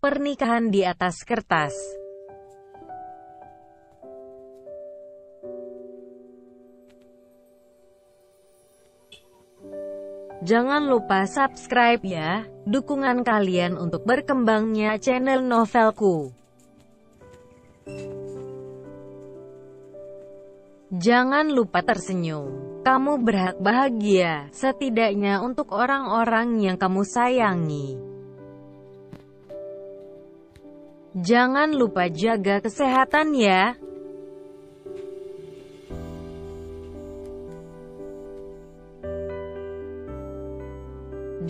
Pernikahan di atas kertas. Jangan lupa subscribe ya, dukungan kalian untuk berkembangnya channel Novelku. Jangan lupa tersenyum, kamu berhak bahagia, setidaknya untuk orang-orang yang kamu sayangi. Jangan lupa jaga kesehatan ya.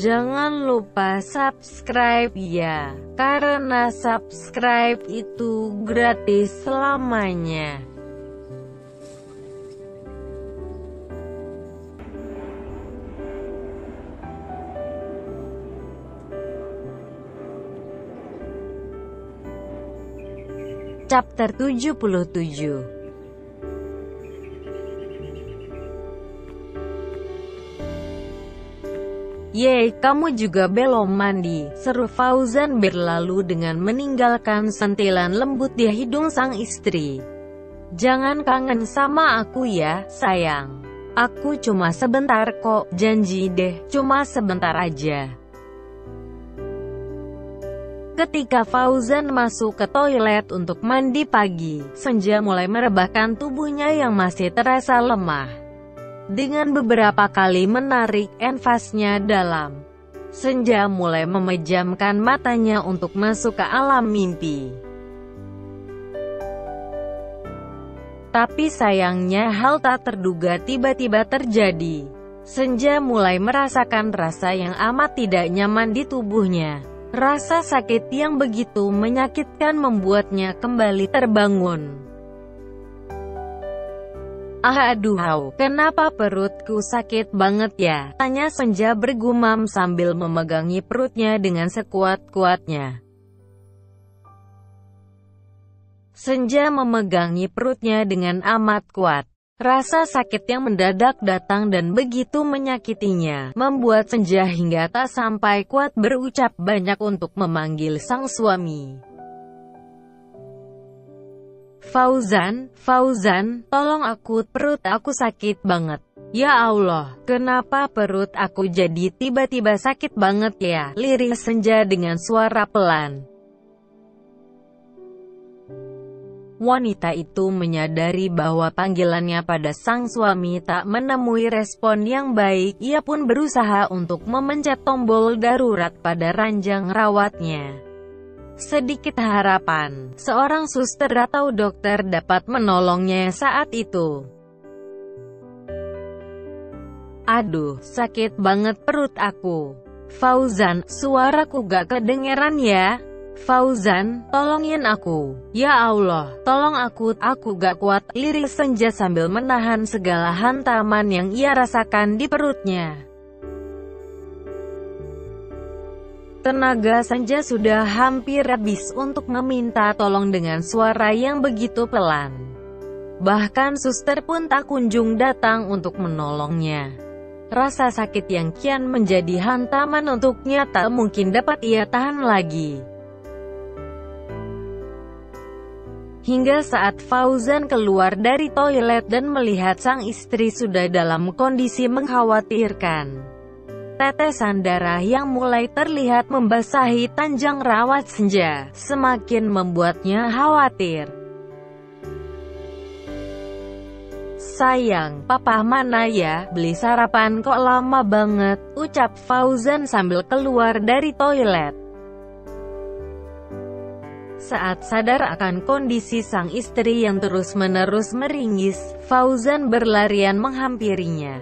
Jangan lupa subscribe ya, karena subscribe itu gratis selamanya. Chapter 77. Yeay, kamu juga belum mandi, seru Fauzan berlalu dengan meninggalkan sentilan lembut di hidung sang istri. Jangan kangen sama aku ya, sayang. Aku cuma sebentar kok, janji deh, cuma sebentar aja. Ketika Fauzan masuk ke toilet untuk mandi pagi, senja mulai merebahkan tubuhnya yang masih terasa lemah. Dengan beberapa kali menarik enfasnya dalam, senja mulai memejamkan matanya untuk masuk ke alam mimpi. Tapi sayangnya hal tak terduga tiba-tiba terjadi. Senja mulai merasakan rasa yang amat tidak nyaman di tubuhnya. Rasa sakit yang begitu menyakitkan membuatnya kembali terbangun. Aduh, kenapa perutku sakit banget ya? Tanya Senja bergumam sambil memegangi perutnya dengan sekuat-kuatnya. Senja memegangi perutnya dengan amat kuat. Rasa sakit yang mendadak datang dan begitu menyakitinya, membuat Senja hingga tak sampai kuat berucap banyak untuk memanggil sang suami. Fauzan, tolong aku, perut aku sakit banget. Ya Allah, kenapa perut aku jadi tiba-tiba sakit banget ya? Lirih Senja dengan suara pelan. Wanita itu menyadari bahwa panggilannya pada sang suami tak menemui respon yang baik. Ia pun berusaha untuk memencet tombol darurat pada ranjang rawatnya. Sedikit harapan, seorang suster atau dokter dapat menolongnya saat itu. Aduh, sakit banget perut aku. Fauzan, suaraku gak kedengeran ya? Fauzan, tolongin aku. Ya Allah, tolong aku gak kuat, lirih Senja sambil menahan segala hantaman yang ia rasakan di perutnya. Tenaga Senja sudah hampir habis untuk meminta tolong dengan suara yang begitu pelan. Bahkan suster pun tak kunjung datang untuk menolongnya. Rasa sakit yang kian menjadi hantaman untuknya tak mungkin dapat ia tahan lagi. Hingga saat Fauzan keluar dari toilet dan melihat sang istri sudah dalam kondisi mengkhawatirkan. Tetesan darah yang mulai terlihat membasahi tanjang rawat Senja, semakin membuatnya khawatir. Sayang, papa mana ya? Beli sarapan kok lama banget, ucap Fauzan sambil keluar dari toilet. Saat sadar akan kondisi sang istri yang terus-menerus meringis, Fauzan berlarian menghampirinya.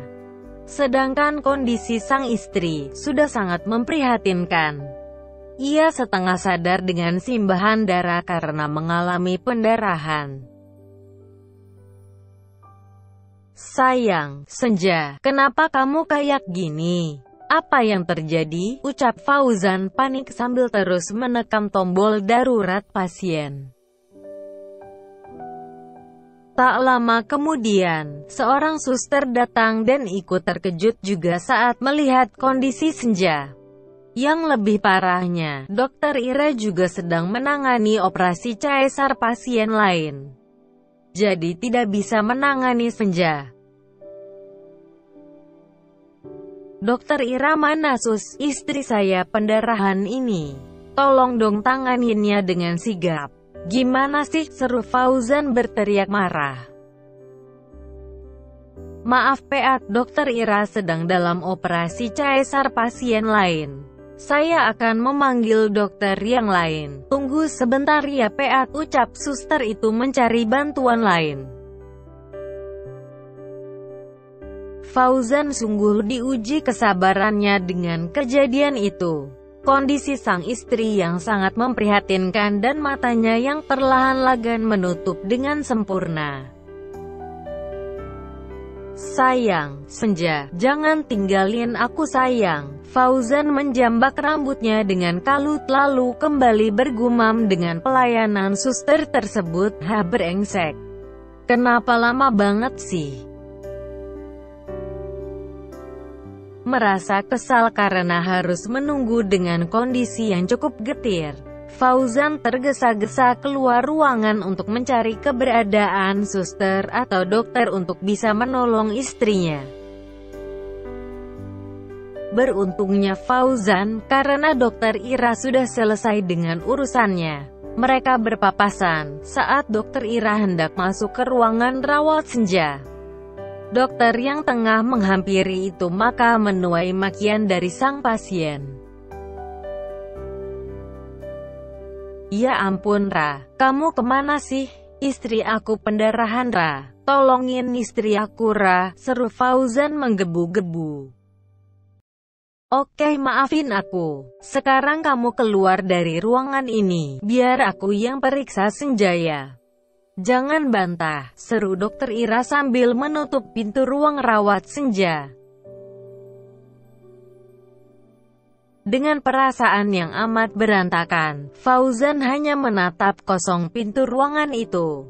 Sedangkan kondisi sang istri sudah sangat memprihatinkan. Ia setengah sadar dengan simbahan darah karena mengalami pendarahan. Sayang, Senja, kenapa kamu kayak gini? Apa yang terjadi? Ucap Fauzan panik sambil terus menekan tombol darurat pasien. Tak lama kemudian, seorang suster datang dan ikut terkejut juga saat melihat kondisi Senja. Yang lebih parahnya, Dokter Ira juga sedang menangani operasi caesar pasien lain. Jadi tidak bisa menangani Senja. Dokter Ira, mana Sus? Istri saya pendarahan ini. Tolong dong tanganinnya dengan sigap. Gimana sih? Seru Fauzan berteriak marah. Maaf Peat, Dokter Ira sedang dalam operasi caesar pasien lain. Saya akan memanggil dokter yang lain. Tunggu sebentar ya Peat, ucap suster itu mencari bantuan lain. Fauzan sungguh diuji kesabarannya dengan kejadian itu. Kondisi sang istri yang sangat memprihatinkan dan matanya yang perlahan-lahan menutup dengan sempurna. Sayang, Senja, jangan tinggalin aku sayang. Fauzan menjambak rambutnya dengan kalut lalu kembali bergumam dengan pelayanan suster tersebut. Brengsek. Kenapa lama banget sih? Merasa kesal karena harus menunggu dengan kondisi yang cukup getir, Fauzan tergesa-gesa keluar ruangan untuk mencari keberadaan suster atau dokter untuk bisa menolong istrinya. Beruntungnya Fauzan, karena Dokter Ira sudah selesai dengan urusannya. Mereka berpapasan saat Dokter Ira hendak masuk ke ruangan rawat Senja. Dokter yang tengah menghampiri itu maka menuai makian dari sang pasien. Ya ampun Ra, kamu kemana sih? Istri aku pendarahan Ra, tolongin istri aku Ra, seru Fauzan menggebu-gebu. Oke, maafin aku. Sekarang kamu keluar dari ruangan ini, biar aku yang periksa Senjaya. Jangan bantah, seru Dokter Ira sambil menutup pintu ruang rawat Senja. Dengan perasaan yang amat berantakan, Fauzan hanya menatap kosong pintu ruangan itu.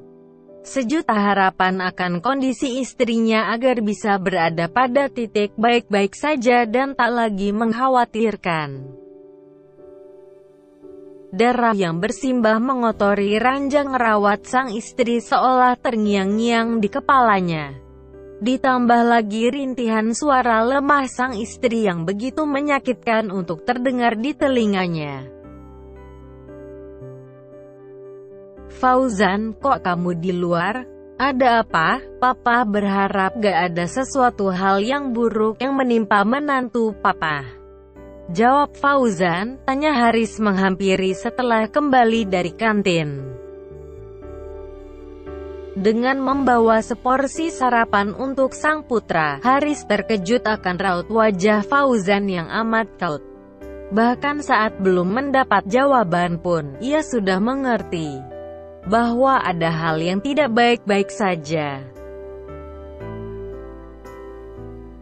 Sejuta harapan akan kondisi istrinya agar bisa berada pada titik baik-baik saja dan tak lagi mengkhawatirkan. Darah yang bersimbah mengotori ranjang rawat sang istri seolah terngiang-ngiang di kepalanya. Ditambah lagi rintihan suara lemah sang istri yang begitu menyakitkan untuk terdengar di telinganya. Fauzan, kok kamu di luar? Ada apa? Papa berharap gak ada sesuatu hal yang buruk yang menimpa menantu Papa. Jawab Fauzan, tanya Haris menghampiri setelah kembali dari kantin. Dengan membawa seporsi sarapan untuk sang putra, Haris terkejut akan raut wajah Fauzan yang amat kalut. Bahkan saat belum mendapat jawaban pun, ia sudah mengerti bahwa ada hal yang tidak baik-baik saja.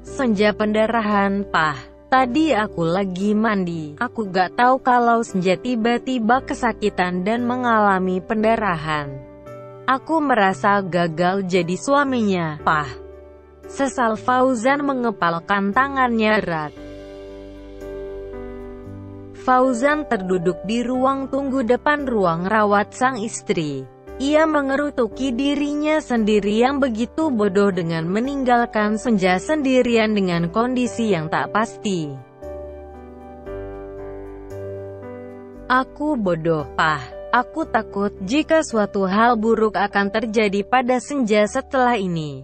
Senja pendarahan, Pah. Tadi aku lagi mandi, aku gak tahu kalau Senja tiba-tiba kesakitan dan mengalami pendarahan. Aku merasa gagal jadi suaminya, Pah. Sesal Fauzan mengepalkan tangannya erat. Fauzan terduduk di ruang tunggu depan ruang rawat sang istri. Ia mengerutuki dirinya sendiri yang begitu bodoh dengan meninggalkan Senja sendirian dengan kondisi yang tak pasti. Aku bodoh, Pah. Aku takut jika suatu hal buruk akan terjadi pada Senja setelah ini.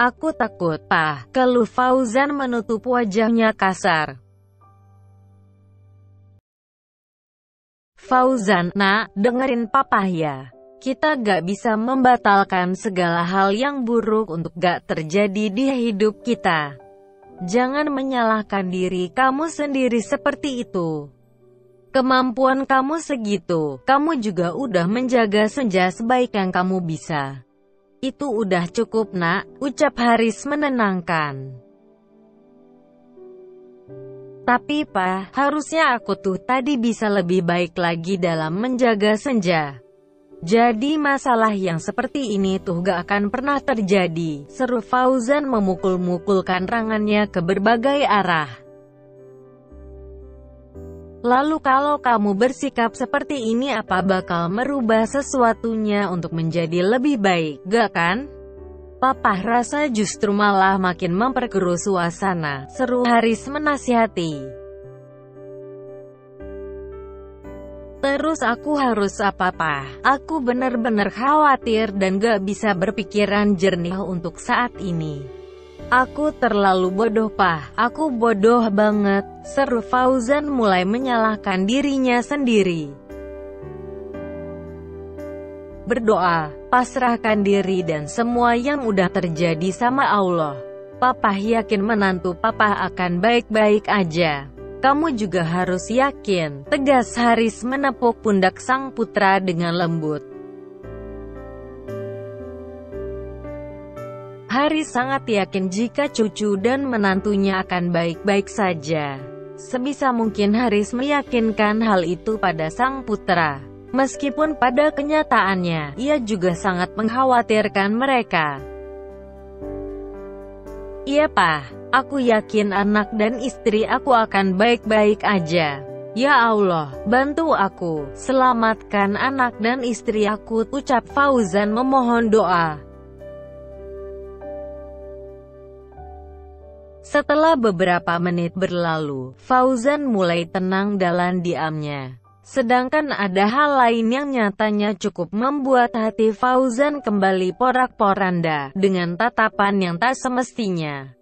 Aku takut, Pah. Keluh Fauzan menutup wajahnya kasar. Fauzan, nak, dengerin Papa ya. Kita gak bisa membatalkan segala hal yang buruk untuk gak terjadi di hidup kita. Jangan menyalahkan diri kamu sendiri seperti itu. Kemampuan kamu segitu, kamu juga udah menjaga Senja sebaik yang kamu bisa. Itu udah cukup nak, ucap Haris menenangkan. Tapi Pak, harusnya aku tuh tadi bisa lebih baik lagi dalam menjaga Senja. Jadi masalah yang seperti ini tuh gak akan pernah terjadi, seru Fauzan memukul-mukulkan tangannya ke berbagai arah. Lalu kalau kamu bersikap seperti ini, apa bakal merubah sesuatunya untuk menjadi lebih baik, gak kan? Papa rasa justru malah makin memperkeruh suasana, seru Haris menasihati. Terus aku harus apa, Pak? Aku bener-bener khawatir dan gak bisa berpikiran jernih untuk saat ini. Aku terlalu bodoh, Pak. Aku bodoh banget, seru Fauzan mulai menyalahkan dirinya sendiri. Berdoa, pasrahkan diri dan semua yang udah terjadi sama Allah. Papa yakin menantu Papa akan baik-baik aja. Kamu juga harus yakin, tegas Haris menepuk pundak sang putra dengan lembut. Haris sangat yakin jika cucu dan menantunya akan baik-baik saja. Sebisa mungkin Haris meyakinkan hal itu pada sang putra. Meskipun pada kenyataannya, ia juga sangat mengkhawatirkan mereka. Iya, Pak. Aku yakin anak dan istri aku akan baik-baik aja. Ya Allah, bantu aku, selamatkan anak dan istri aku, ucap Fauzan memohon doa. Setelah beberapa menit berlalu, Fauzan mulai tenang dalam diamnya. Sedangkan ada hal lain yang nyatanya cukup membuat hati Fauzan kembali porak-poranda, dengan tatapan yang tak semestinya.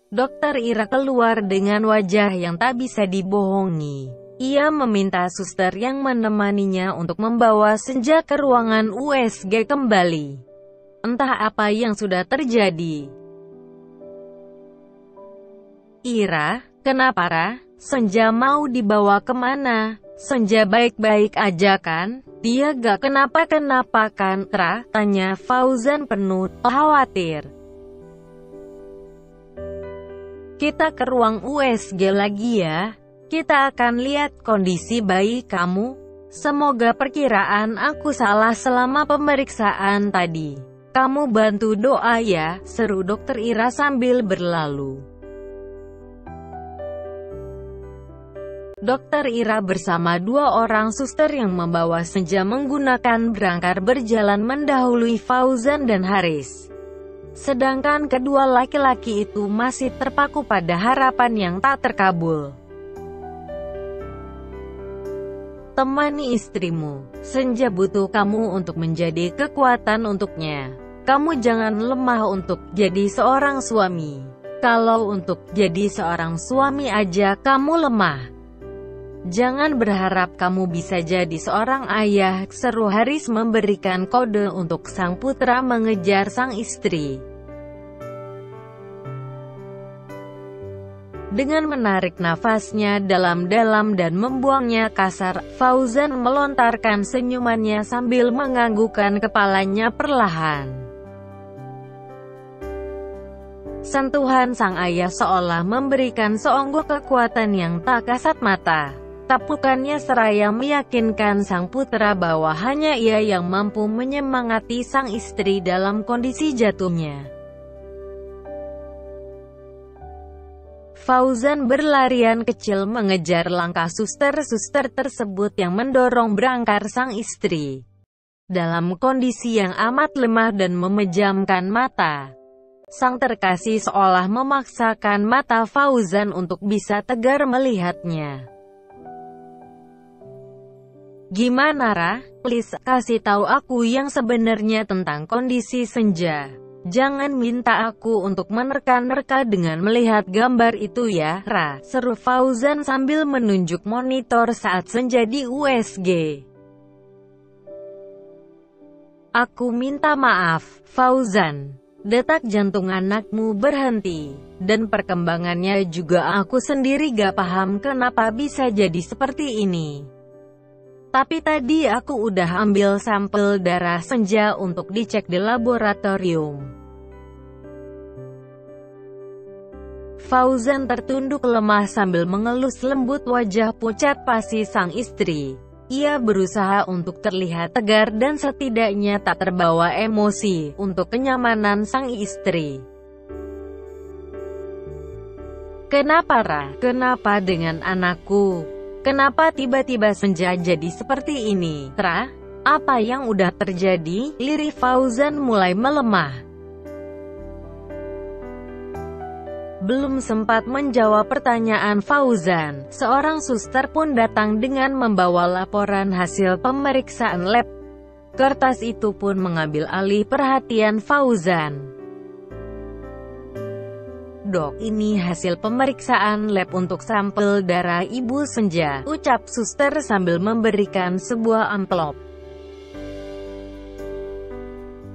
Dokter Ira keluar dengan wajah yang tak bisa dibohongi. Ia meminta suster yang menemaninya untuk membawa Senja ke ruangan USG kembali. Entah apa yang sudah terjadi. Ira, kenapa, Ra? Senja mau dibawa kemana? Senja baik-baik aja kan? Dia gak kenapa-kenapa kan, Ra? Tanya Fauzan penuh khawatir. Kita ke ruang USG lagi ya. Kita akan lihat kondisi bayi kamu. Semoga perkiraan aku salah selama pemeriksaan tadi. Kamu bantu doa ya, seru Dokter Ira sambil berlalu. Dokter Ira bersama dua orang suster yang membawa Senja menggunakan berangkar berjalan mendahului Fauzan dan Haris. Sedangkan kedua laki-laki itu masih terpaku pada harapan yang tak terkabul. Temani istrimu, Senja butuh kamu untuk menjadi kekuatan untuknya. Kamu jangan lemah untuk jadi seorang suami. Kalau untuk jadi seorang suami aja kamu lemah, jangan berharap kamu bisa jadi seorang ayah, seru Haris memberikan kode untuk sang putra mengejar sang istri. Dengan menarik nafasnya dalam-dalam dan membuangnya kasar, Fauzan melontarkan senyumannya sambil menganggukkan kepalanya perlahan. Sentuhan sang ayah seolah memberikan seonggok kekuatan yang tak kasat mata. Tapukannya seraya meyakinkan sang putra bahwa hanya ia yang mampu menyemangati sang istri dalam kondisi jatuhnya. Fauzan berlarian kecil mengejar langkah suster-suster tersebut yang mendorong berangkar sang istri. Dalam kondisi yang amat lemah dan memejamkan mata, sang terkasih seolah memaksakan mata Fauzan untuk bisa tegar melihatnya. Gimana, Ra? Please, kasih tahu aku yang sebenarnya tentang kondisi Senja. Jangan minta aku untuk menerka-nerka dengan melihat gambar itu ya, Ra, seru Fauzan sambil menunjuk monitor saat Senja di USG. Aku minta maaf, Fauzan. Detak jantung anakmu berhenti, dan perkembangannya juga aku sendiri gak paham kenapa bisa jadi seperti ini. Tapi tadi aku udah ambil sampel darah Senja untuk dicek di laboratorium. Fauzan tertunduk lemah sambil mengelus lembut wajah pucat pasi sang istri. Ia berusaha untuk terlihat tegar dan setidaknya tak terbawa emosi, untuk kenyamanan sang istri. Kenapa Ra? Kenapa dengan anakku? Kenapa tiba-tiba Senja jadi seperti ini? Ra? Apa yang udah terjadi? Lirik Fauzan mulai melemah. Belum sempat menjawab pertanyaan Fauzan, seorang suster pun datang dengan membawa laporan hasil pemeriksaan lab. Kertas itu pun mengambil alih perhatian Fauzan. "Dok, ini hasil pemeriksaan lab untuk sampel darah Ibu Senja," ucap suster sambil memberikan sebuah amplop.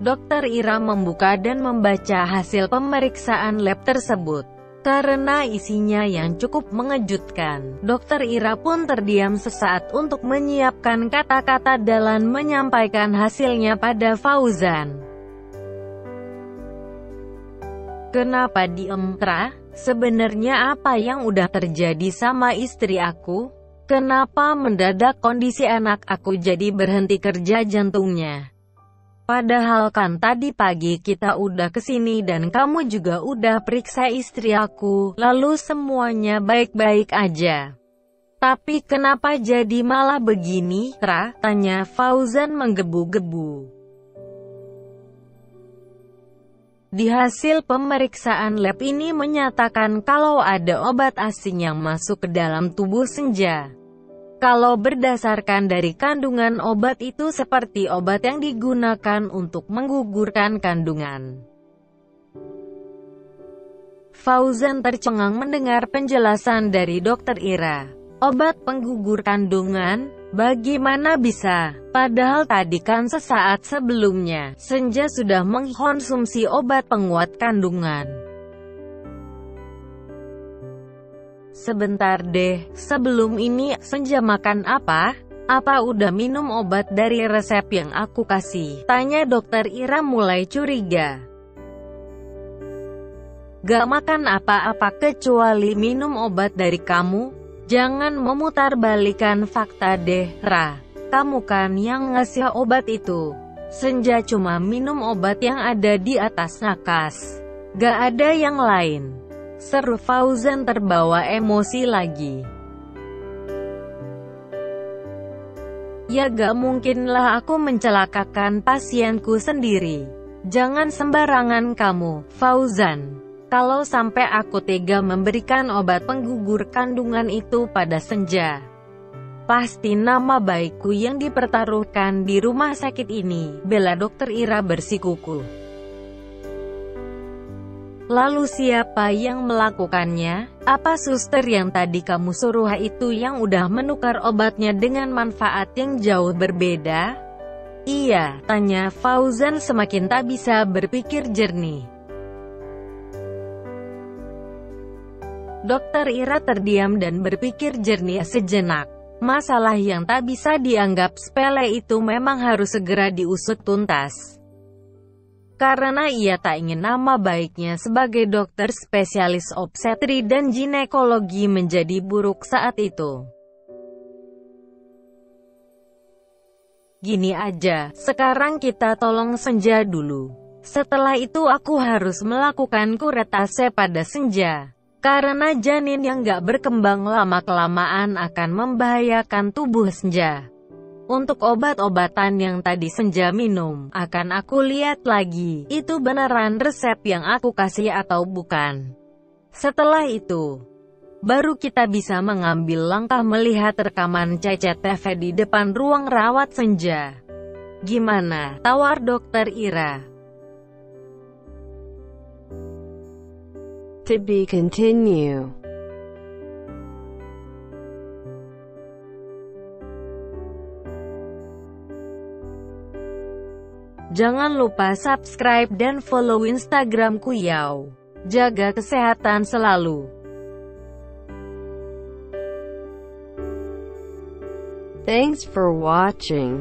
Dokter Ira membuka dan membaca hasil pemeriksaan lab tersebut. Karena isinya yang cukup mengejutkan, Dokter Ira pun terdiam sesaat untuk menyiapkan kata-kata dalam menyampaikan hasilnya pada Fauzan. "Kenapa diem, Ra? Sebenarnya apa yang udah terjadi sama istri aku? Kenapa mendadak kondisi anak aku jadi berhenti kerja jantungnya? Padahal kan tadi pagi kita udah kesini dan kamu juga udah periksa istri aku, lalu semuanya baik-baik aja. Tapi kenapa jadi malah begini, Ra?" tanya Fauzan menggebu-gebu. Di hasil pemeriksaan lab ini menyatakan kalau ada obat asing yang masuk ke dalam tubuh Senja. Kalau berdasarkan dari kandungan obat itu seperti obat yang digunakan untuk menggugurkan kandungan. Fauzan tercengang mendengar penjelasan dari Dokter Ira. Obat penggugur kandungan? Bagaimana bisa? Padahal tadi kan sesaat sebelumnya, Senja sudah mengkonsumsi obat penguat kandungan. Sebentar deh, sebelum ini, Senja makan apa? Apa udah minum obat dari resep yang aku kasih? Tanya Dokter Ira mulai curiga. Gak makan apa-apa kecuali minum obat dari kamu. Jangan memutarbalikkan fakta deh, Ra. Kamu kan yang ngasih obat itu. Senja cuma minum obat yang ada di atas nakas. Gak ada yang lain. Seru Fauzan terbawa emosi lagi. Ya gak mungkinlah aku mencelakakan pasienku sendiri. Jangan sembarangan kamu, Fauzan. Kalau sampai aku tega memberikan obat penggugur kandungan itu pada Senja, pasti nama baikku yang dipertaruhkan di rumah sakit ini, bela Dokter Ira bersikukuh. Lalu siapa yang melakukannya? Apa suster yang tadi kamu suruh itu yang udah menukar obatnya dengan manfaat yang jauh berbeda? Iya, tanya Fauzan semakin tak bisa berpikir jernih. Dokter Ira terdiam dan berpikir jernih sejenak. Masalah yang tak bisa dianggap sepele itu memang harus segera diusut tuntas. Karena ia tak ingin nama baiknya sebagai dokter spesialis obstetri dan ginekologi menjadi buruk saat itu. Gini aja, sekarang kita tolong Senja dulu. Setelah itu aku harus melakukan kuretase pada Senja. Karena janin yang gak berkembang lama-kelamaan akan membahayakan tubuh Senja. Untuk obat-obatan yang tadi Senja minum, akan aku lihat lagi, itu beneran resep yang aku kasih atau bukan. Setelah itu, baru kita bisa mengambil langkah melihat rekaman CCTV di depan ruang rawat Senja. Gimana? Tawar Dokter Ira. To be continue. Jangan lupa subscribe dan follow Instagramku Yao. Jaga kesehatan selalu. Thanks for watching.